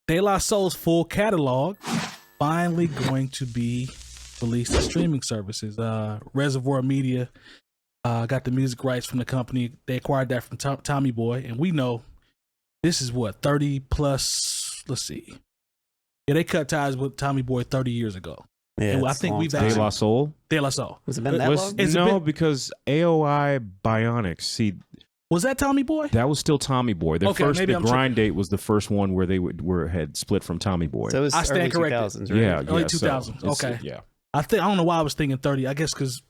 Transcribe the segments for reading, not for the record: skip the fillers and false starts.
De La Soul's full catalog finally going to be released to streaming services. Reservoir Media got the music rights from the company. They acquired that from Tommy Boy, and we know this is what 30 plus. Let's see. Yeah, they cut ties with Tommy Boy 30 years ago. Yeah, and I think we've De La Soul. De La Soul. Was it been that long? No, because AOI Bionics. See, was that Tommy Boy? that was still Tommy Boy. The grind date was the first one where they had split from Tommy Boy. So it was I stand early corrected. 2000s, right? Yeah, Early yeah, 2000s. So Okay. yeah. I don't know why I was thinking 30. I guess because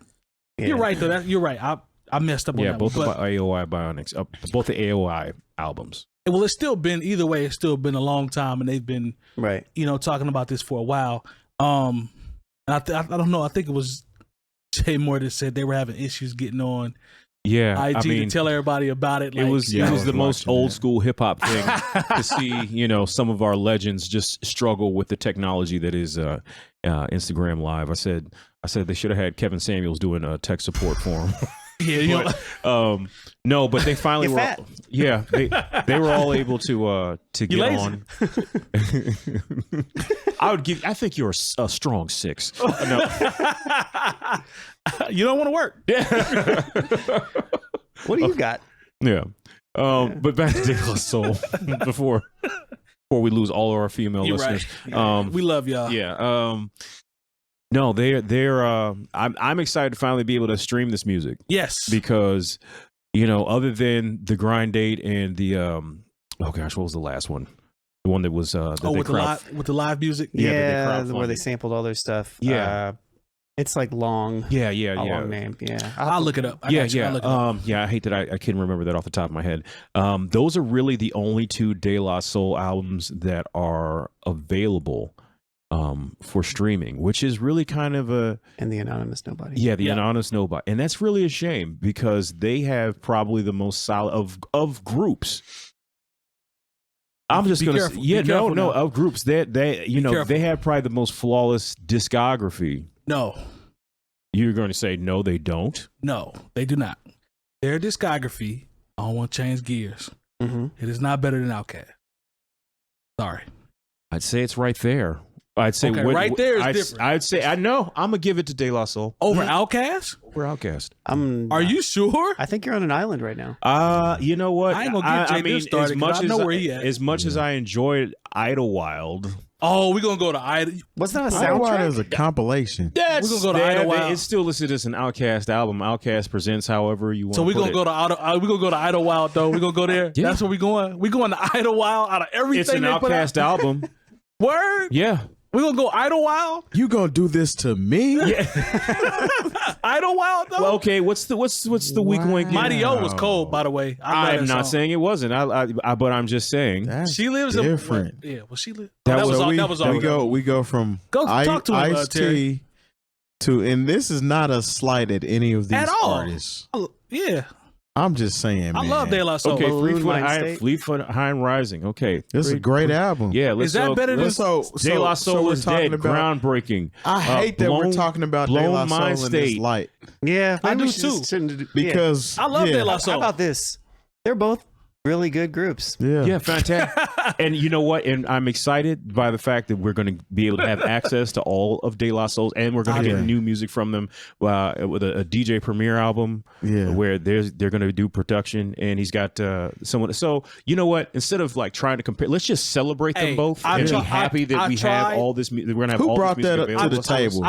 you're right though. You're right. I messed up on that both one. of AOI Bionics, both the AOI albums. Well, it's still been either way. It's still been a long time, and they've been Right. talking about this for a while. And I don't know. I think it was Jay Moore that said they were having issues getting on Yeah, IG to tell everybody about it. Like, it was the most old school hip hop thing to see. Some of our legends just struggle with the technology that is Instagram Live. I said they should have had Kevin Samuels doing a tech support for them. Yeah, no, but they finally You're were. fat. Yeah, they were all able to get lazy. on. I think you're a strong 6. No. you don't want to work. What do you got? Yeah. But back to De La Soul before we lose all of our female You're listeners. right. We love y'all. Yeah. No, they're I'm excited to finally be able to stream this music. Yes. Because, other than the grind date and the what was the last one? The one that was with the live music. Yeah, where they sampled all their stuff. Yeah. It's like long. Yeah. Long name. Yeah. I'll look it up. I hate that I can't remember that off the top of my head. Those are really the only 2 De La Soul albums that are available for streaming, which is really kind of and the Anonymous Nobody. Yeah, the Anonymous Nobody. And that's really a shame because they have probably the most solid of groups. I'm just going to say, of groups that they have probably the most flawless discography. No. You're going to say, no, they don't? No, they do not. Their discography, I don't want to change gears. Mm-hmm. It is not better than Outkast. Sorry. I'd say it's right there. I'd say right there is different. I'd say I'm gonna give it to De La Soul over Outkast. Over Outkast. Are you sure? I think you're on an island right now. You know what? I ain't gonna get Jay Diff started. I know where he at. As much as I enjoyed Idlewild. Oh, we're gonna go to Idle. What's that a soundtrack? Idlewild is a compilation. We're gonna go to Idlewild. It's still listed as an Outkast album. Outkast presents however you want. So we're gonna go to we're gonna go to Idlewild though. We're gonna go there. Yeah. That's where we going. We going to Idlewild out of everything. It's an Outkast album. Word. Yeah. We're gonna go Idlewild. You gonna do this to me? Yeah. Idlewild though. Well, okay. What's the weak link? Mighty O was cold, by the way. I'm not saying it wasn't. But I'm just saying she lives different. Well, she lives. That was all. We go from talk to him, Ice-T to, and this is not a slight at any of these at all. artists. Yeah. I'm just saying, man. I love De La Soul. Okay, Fleetfoot High and Rising. Okay, this is a great album. Yeah, is that better than De La Soul is dead? Groundbreaking. I hate that we're talking about De La Soul in this light. Yeah, I do too. Because I love De La Soul. How about this? They're both really good groups. Yeah, fantastic. And you know what? And I'm excited by the fact that we're going to be able to have access to all of De La Soul's, and we're going to get new music from them with a DJ Premier album. Where they're going to do production, and he's got someone. So you know what? Instead of like trying to compare, let's just celebrate them both and be happy that we have all this. We're going to have all this music available. Who brought that up to the table?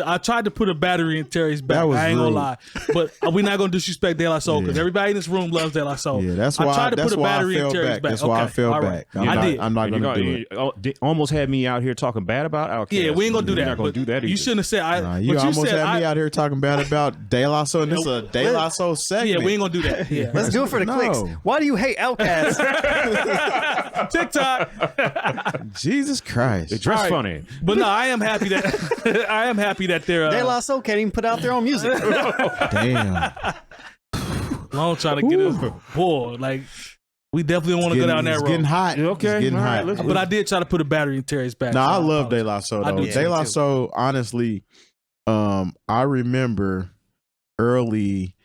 I tried to put a battery in Terry's back. I ain't gonna lie, but we're not gonna disrespect De La Soul because everybody in this room loves De La Soul. Yeah, that's why I fell back. That's why I fell back. I'm not gonna do it. Almost had me out here talking bad about Outkast. Yeah, we ain't gonna do that. We're not gonna do that either. You shouldn't have said. You almost had me out here talking bad about De La Soul. And this is a De La Soul segment. Yeah, we ain't gonna do that. Yeah. Let's do it for the clicks. Why do you hate Outkast? TikTok. Jesus Christ. They dress funny. But no, I am happy that they're De La Soul can't even put out their own music. Damn. Long trying to get us bored. Like we definitely don't want to go down that road. It's getting hot. Okay. It's getting hot. But I did try to put a battery in Terry's back. No, I love De La Soul though. De La Soul, honestly, I remember early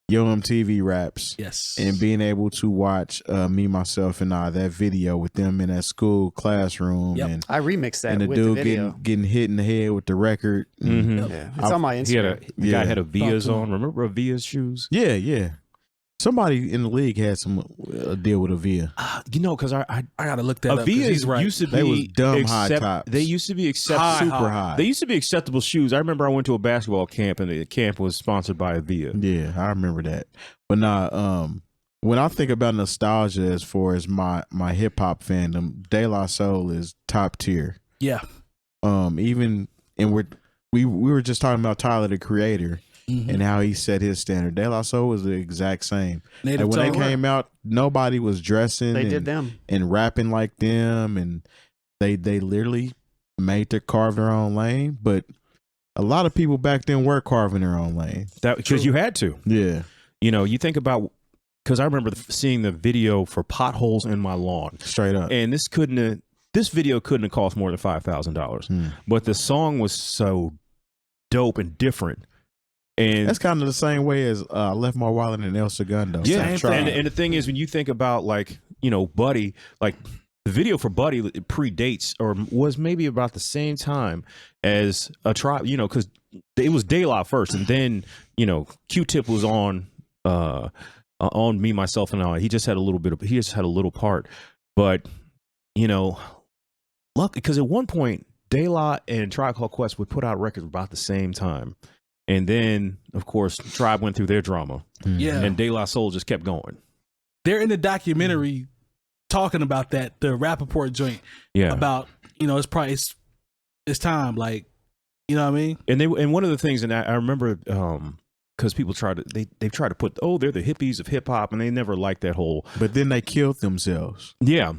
Yo MTV Raps. Yes. And being able to watch Me, Myself, and I, that video with them in that school classroom. Yep. And I remixed that and the with dude the video. getting hit in the head with the record. Yeah, it's on my Instagram. The guy had a Vias on. Remember Vias shoes? Yeah. Somebody in the league had some deal with Avia. You know, because I gotta look that up. Avias Right. used to be They was dumb high tops. They used to be Super high. They used to be acceptable shoes. I remember I went to a basketball camp and the camp was sponsored by Avia. Yeah, I remember that. But nah, when I think about nostalgia as far as my hip hop fandom, De La Soul is top tier. Yeah. Even and we were just talking about Tyler the Creator. And how he set his standard. De La Soul was the exact same. Like when they came out, nobody was dressing and rapping like them, and they literally carved their own lane. But a lot of people back then were carving their own lane. That because you had to. Yeah. You know, you think about, because I remember seeing the video for Potholes in My Lawn. Straight up. And this video couldn't have cost more than $5,000. But the song was so dope and different. And that's kind of the same way as I Left My Wallet in El Segundo. Yeah, and the thing is, when you think about, like, you know, Buddy, like the video for Buddy predates or was maybe about the same time as a tribe, you know, because it was De La first, and then, you know, Q-Tip was on Me, Myself, and I. He just had a little part, but, you know, lucky because at one point De La and Tribe Called Quest would put out records about the same time. And then, of course, Tribe went through their drama. Yeah. And De La Soul just kept going. They're in the documentary talking about that, the Rappaport joint. Yeah. About, you know, it's time. Like, you know what I mean? And one of the things, and I remember, because people they've tried to put, they're the hippies of hip hop, and they never liked that whole. But then they killed themselves. Yeah.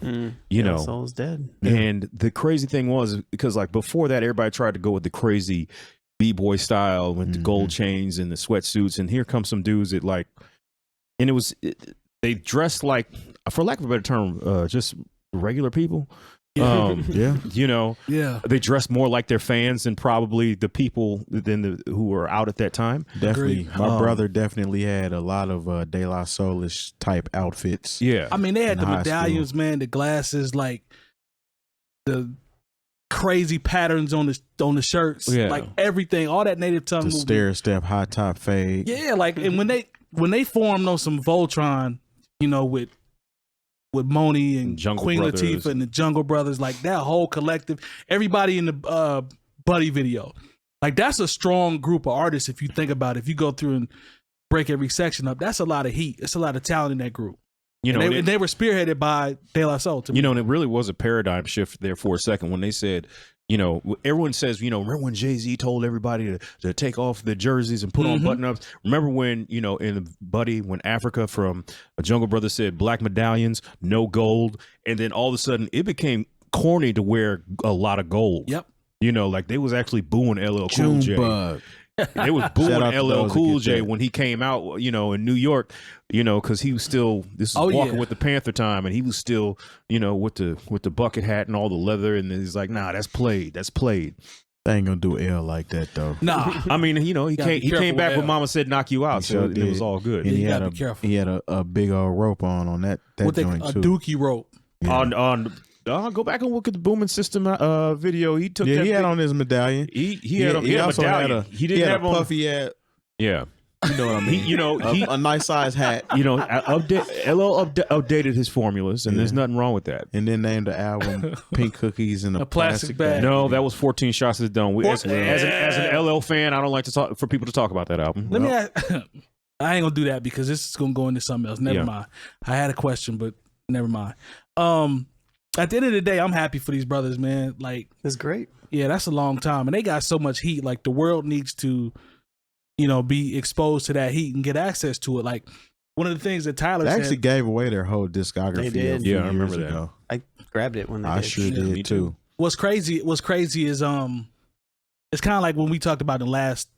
You know. Soul's dead. And the crazy thing was, because like before that, everybody tried to go with the crazy B-boy style with the gold chains and the sweatsuits, and here comes some dudes that like, and they dressed like, for lack of a better term, just regular people. Yeah, you know, yeah, they dressed more like their fans than probably the people who were out at that time. Definitely, my brother definitely had a lot of De La Soulish type outfits. Yeah, I mean, they had the medallions, man, the glasses, like the crazy patterns on the shirts, like everything, all that native tongue, the stair step, high top fade. Yeah, like, and when they formed on some Voltron, you know, with Moni and Jungle Queen Brothers. Latifah and the Jungle Brothers, like that whole collective, everybody in the Buddy video, like that's a strong group of artists. If you think about it, if you go through and break every section up, that's a lot of heat. It's a lot of talent in that group. You know, and they were spearheaded by De La Soul. You know, and it really was a paradigm shift there for a second when they said, you know, everyone says, you know, remember when Jay-Z told everybody to take off their jerseys and put on button-ups? Remember when, you know, in the Buddy, when Africa from a Jungle Brothers said black medallions, no gold, and then all of a sudden it became corny to wear a lot of gold. Yep. You know, like they was actually booing LL Cool J. They was booing LL Cool J when he came out, you know, in New York, you know, because he was still walking with the Panther time, and he was still, you know, with the bucket hat and all the leather, and he's like, nah, that's played. They ain't gonna do L like that though. Nah, I mean, you know, he came back when Mama said knock you out, so it was all good. And Yeah, he had a big old rope on that joint a too. dookie rope. Yeah. Go back and look at the Booming System video. He took. Yeah, he had on his medallion. He had a medallion. He didn't have a puffy hat. Yeah. You know what I mean? A nice size hat. You know, LL updated his formulas, and there's nothing wrong with that. And then named the album "Pink Cookies in a Plastic Bag." No, that was 14 Shots is Done. As an LL fan, I don't like for people to talk about that album. Let me ask, I ain't gonna do that because this is gonna go into something else. Never mind. I had a question, but never mind. At the end of the day, I'm happy for these brothers, man. Like, it's great. Yeah, that's a long time, and they got so much heat. Like, the world needs to, you know, be exposed to that heat and get access to it. Like, one of the things that Tyler said, actually gave away their whole discography. They did. Yeah, I remember that. Ago. I grabbed it when they did. Sure did me too. What's crazy is it's kind of like when we talked about the last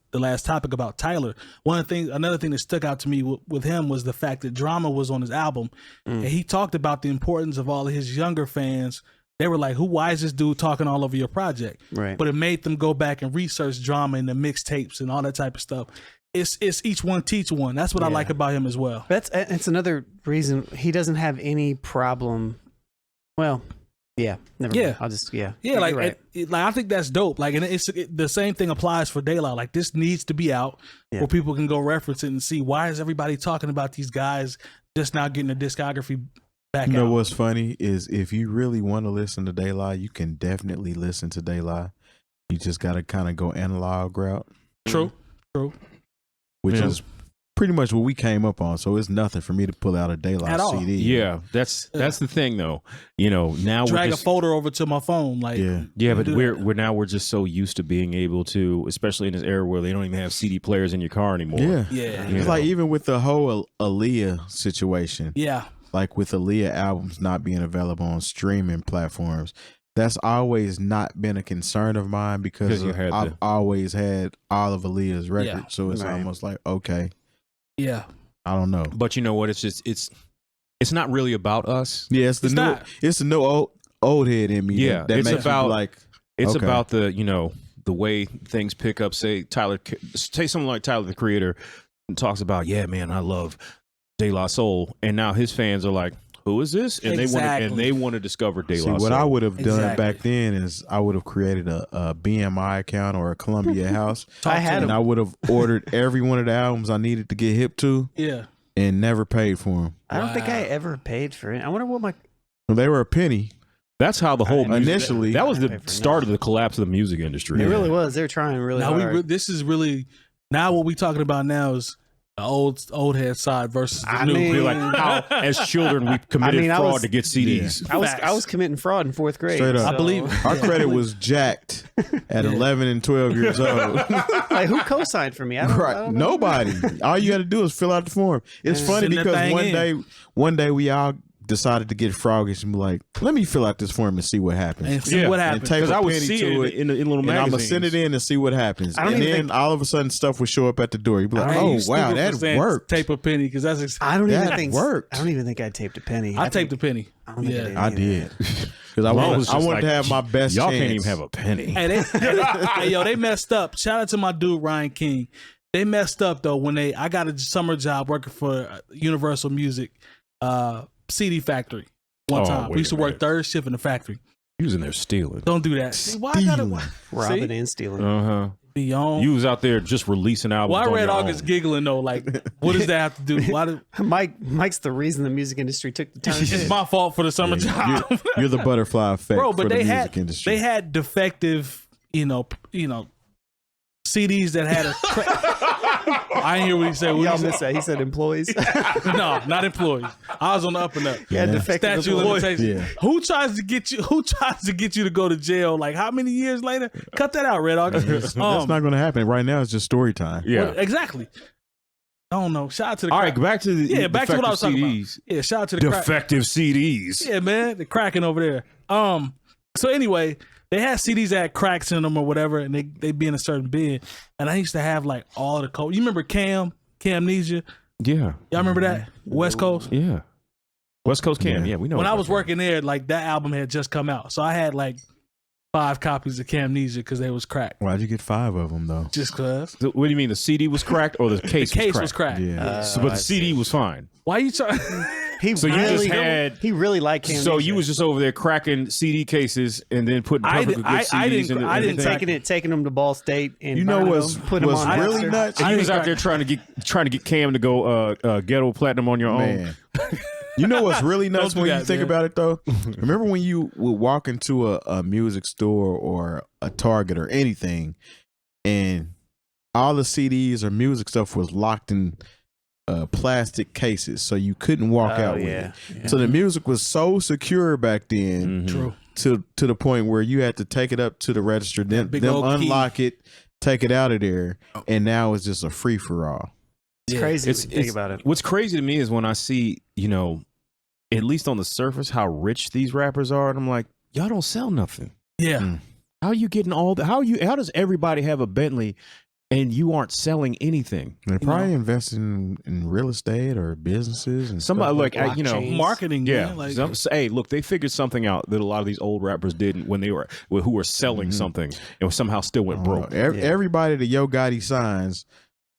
topic about Tyler. Another thing that stuck out to me with him was the fact that Drama was on his album, and he talked about the importance of all of his younger fans. They were like, why is this dude talking all over your project? Right. But it made them go back and research Drama and the mixtapes and all that type of stuff. it's each one teach one. That's what I like about him as well. It's another reason he doesn't have any problem. Well, yeah, never mind. I'll just like right. Like I think that's dope. Like, and the same thing applies for De La. Like, this needs to be out where people can go reference it and see why is everybody talking about these guys just now getting a discography back out. You know what's funny is if you really want to listen to De La, you can definitely listen to De La. You just got to kind of go analog route. True. Which is pretty much what we came up on. So it's nothing for me to pull out a De La CD. Yeah, that's the thing though. You know, now drag a folder over to my phone. Like, but we're just so used to being able to, especially in this era where they don't even have CD players in your car anymore. Yeah. It's like even with the whole Aaliyah situation. Yeah. Like with Aaliyah albums not being available on streaming platforms. That's always not been a concern of mine because I've always had all of Aaliyah's records. Yeah. So it's almost like, okay. Yeah. I don't know. But you know what? It's not really about us. Yeah, it's the new old head in me. Yeah. That it's makes about like about the, you know, the way things pick up. Say someone like Tyler the Creator talks about, yeah, man, I love De La Soul. And now his fans are like, who is this? And they want to discover De La Soul. What I would have done back then is I would have created a BMI account or a Columbia House. I would have ordered every one of the albums I needed to get hip to. Yeah. And never paid for them. I don't think I ever paid for it. I wonder what my... Well, they were a penny. That's how the whole initially that was the start of the collapse of the music industry. It really was. They were trying really hard. This is really now what we're talking about now is the old head side versus the new. We're like, how as children we committed fraud to get CDs. I was committing fraud in 4th grade. Straight up. I believe our credit was jacked at 11 and 12 years old. Like, who co-signed for me? I don't know. Nobody. All you had to do is fill out the form. It's funny because one day we all decided to get froggish and be like, let me fill out this form and see what happens. And see what happens. Because I would see it in little magazines. And I'm going to send it in and see what happens. And then all of a sudden stuff would show up at the door. You'd be like, oh, wow, that worked. Tape a penny because that's I don't even think I taped a penny. I taped a penny. I did. Because I wanted to have my best y'all chance. Can't even have a penny. Hey, they messed up. Shout out to my dude, Ryan King. They messed up, though, when I got a summer job working for Universal Music CD Factory one time. We used to work third shift in the factory. You was in there stealing. Don't do that. Robbing and stealing. Beyond. You was out there just releasing albums. Why Red August giggling though? like, what does that have to do? Why Mike's the reason the music industry took the turn. It's my fault for the summer job. You're the butterfly effect, bro. But for the music industry. They had defective, CDs that had a. I didn't hear what he said. Y'all missed that. He said employees. No, not employees. I was on the up and up. Yeah, defective statute of limitations. Yeah. Who tries to get you to go to jail? Like how many years later? Cut that out, Red August. That's not going to happen. Right now, it's just story time. Yeah, well, exactly. I don't know. Shout out to the. All right, back to the back to what I was talking CDs. about. Yeah, shout out to the defective CDs. Yeah, man, the cracking over there. So anyway. They had CDs that had cracks in them or whatever, and they be in a certain bin. And I used to have like all the code. You remember 𝐀𝐁𝐎𝐿? Yeah. Y'all remember that? West Coast? Yeah. West Coast 𝐀𝐁. Yeah, we know. When I was working there, like that album had just come out. So I had like 5 copies of 𝐀𝐿 because they was cracked. Why'd you get 5 of them though? Just cause. What do you mean? The CD was cracked or the case? The case was cracked. Yeah. But the CD was fine. Why you trying? He really liked 𝐀𝐿. So you was just over there cracking CD cases and then putting perfectly good CDs. I didn't taking them to Ball State and put them on really nuts. And you was out there trying to get 𝐀𝐿 to go ghetto platinum on your own. You know what's really nuts when you think about it though? Remember when you would walk into a music store or a Target or anything, and all the CDs or music stuff was locked in plastic cases, so you couldn't walk out with it. Yeah. So the music was so secure back then, True. to the point where you had to take it up to the register, them unlock it, take it out of there, and now it's just a free for all. It's crazy. Think about it. What's crazy to me is when I see, at least on the surface, how rich these rappers are, and I'm like, y'all don't sell nothing. Yeah. How are you getting all the? How does everybody have a Bentley? And you aren't selling anything. They're probably investing in real estate or businesses and somebody like marketing. Yeah. Hey, look, they figured something out that a lot of these old rappers didn't when they were who were selling something and somehow still went broke. Everybody that 𝐾𝐄𝐀𝐃 signs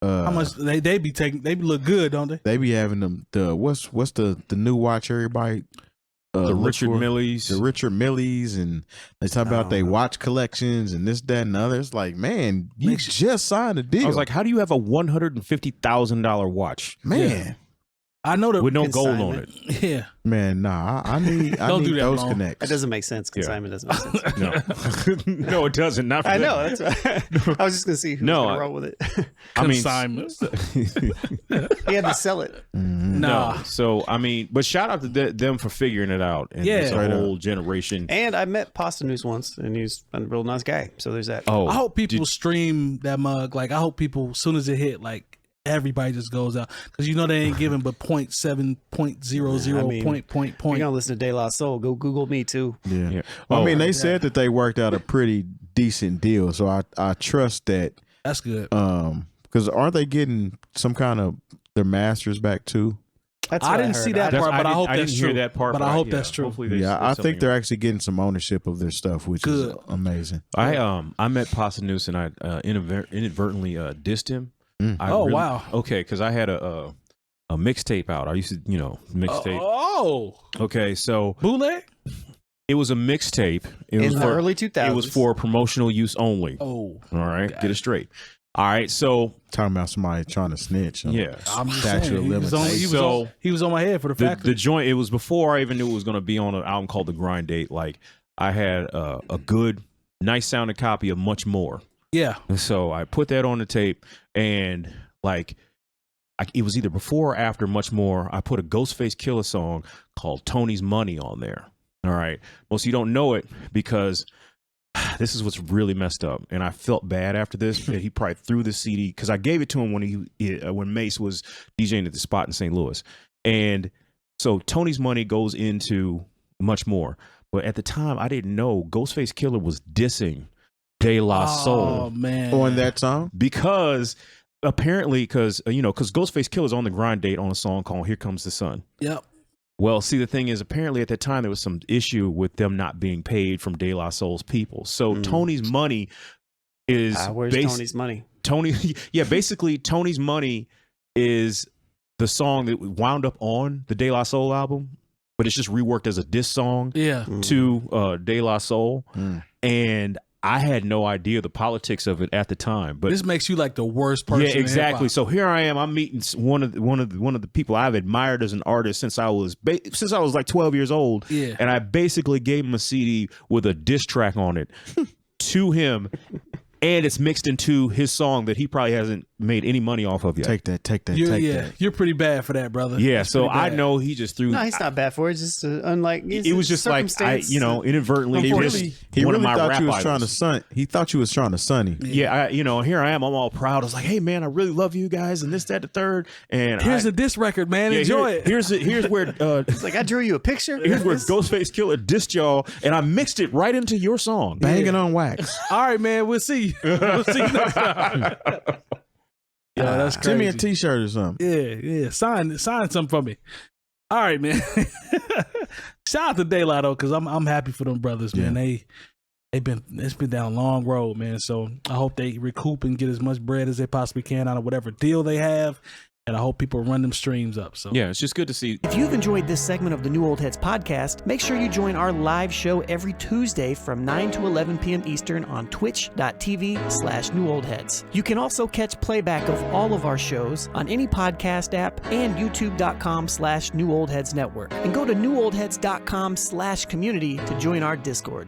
How much they be taking? They look good, don't they? They be having them. What's the new watch everybody? The Richard Milles. The Richard Milles, and they talk about they watch collections and this, that, and other. It's like, man, you just signed a deal. I was like, how do you have a $150,000 watch? Man. Yeah. I know that with no gold on it. Yeah, man, nah, I need those connects. That doesn't make sense. Consignment doesn't make sense. No, it doesn't. Not for I that. know. That's right. I was just gonna see who's gonna roll with it. I mean, consignment. He had to sell it. No, so I mean, but shout out to them for figuring it out. And it's a whole generation. And I met Pasta News once, and he's a real nice guy. So there's that. Oh, I hope people stream that mug. Like, I hope people, as soon as it hit, like, everybody just goes out, because you know they ain't giving but 0.7, 0.00, point. You're gonna listen to De La Soul. Go Google me too. Yeah. Well, I mean, they said that they worked out a pretty decent deal, so I trust that. That's good. Because aren't they getting some kind of their masters back too? I didn't see that part, but I hope that's true. That part, but I hope that's true. I think they're actually getting some ownership of their stuff, which is amazing. I met Pasta News and I inadvertently dissed him. Wow. Okay, because I had a mixtape out. I used to, mixtape. Oh. Okay, so bootleg. It was a mixtape. In the early 2000s. It was for promotional use only. Oh. All right, get it straight. All right, so talking about somebody trying to snitch. Yeah, I'm just saying, he was on my head for the fact the joint. It was before I even knew it was going to be on an album called The Grind Date. Like, I had a good, nice sounding copy of Much More. Yeah. And so I put that on the tape, and like, it was either before or after Much More. I put a Ghostface Killah song called Tony's Money on there. All right. Most of you don't know it because this is what's really messed up. And I felt bad after this. He probably threw the CD because I gave it to him when Mace was DJing at the spot in St. Louis. And so Tony's Money goes into Much More. But at the time, I didn't know Ghostface Killah was dissing De La Soul on that song, because apparently because Ghostface Killah is on The Grind Date on a song called Here Comes the Sun. Yep. Well, see, the thing is, apparently at that time there was some issue with them not being paid from De La Soul's people. So Tony's Money is where's Tony's Money? Basically Tony's Money is the song that wound up on the De La Soul album, but it's just reworked as a diss song to De La Soul. And I had no idea the politics of it at the time, but this makes you like the worst person. Yeah, exactly. So here I am. I'm meeting one of the people I've admired as an artist since I was like 12 years old. Yeah, and I basically gave him a CD with a diss track on it to him. And it's mixed into his song that he probably hasn't made any money off of yet. Take that. You're pretty bad for that, brother. Yeah, so I know he just threw. No, he's not bad for it. It's just unlike. It was just like inadvertently. He really thought you was trying to sun. He thought you was trying to sunny. Yeah, here I am. I'm all proud. I was like, hey man, I really love you guys, and this, that, the third. And here's a diss record, man. Enjoy it. Here's where it's like I drew you a picture. Here's where Ghostface Killah dissed y'all, and I mixed it right into your song, banging on wax. All right, man. We'll see you. We'll see you next time. Yeah, that's crazy. Send me a t-shirt or something. Yeah. Sign something for me. All right, man. Shout out to De La though, because I'm happy for them brothers, man. It's been down a long road, man. So I hope they recoup and get as much bread as they possibly can out of whatever deal they have. And I hope people run them streams up. So yeah, it's just good to see. If you've enjoyed this segment of the New Old Heads podcast, make sure you join our live show every Tuesday from 9 to 11 p.m. Eastern on twitch.tv/NewOldHeads. You can also catch playback of all of our shows on any podcast app and youtube.com/NewOldHeads Network. And go to newoldheads.com/community to join our Discord.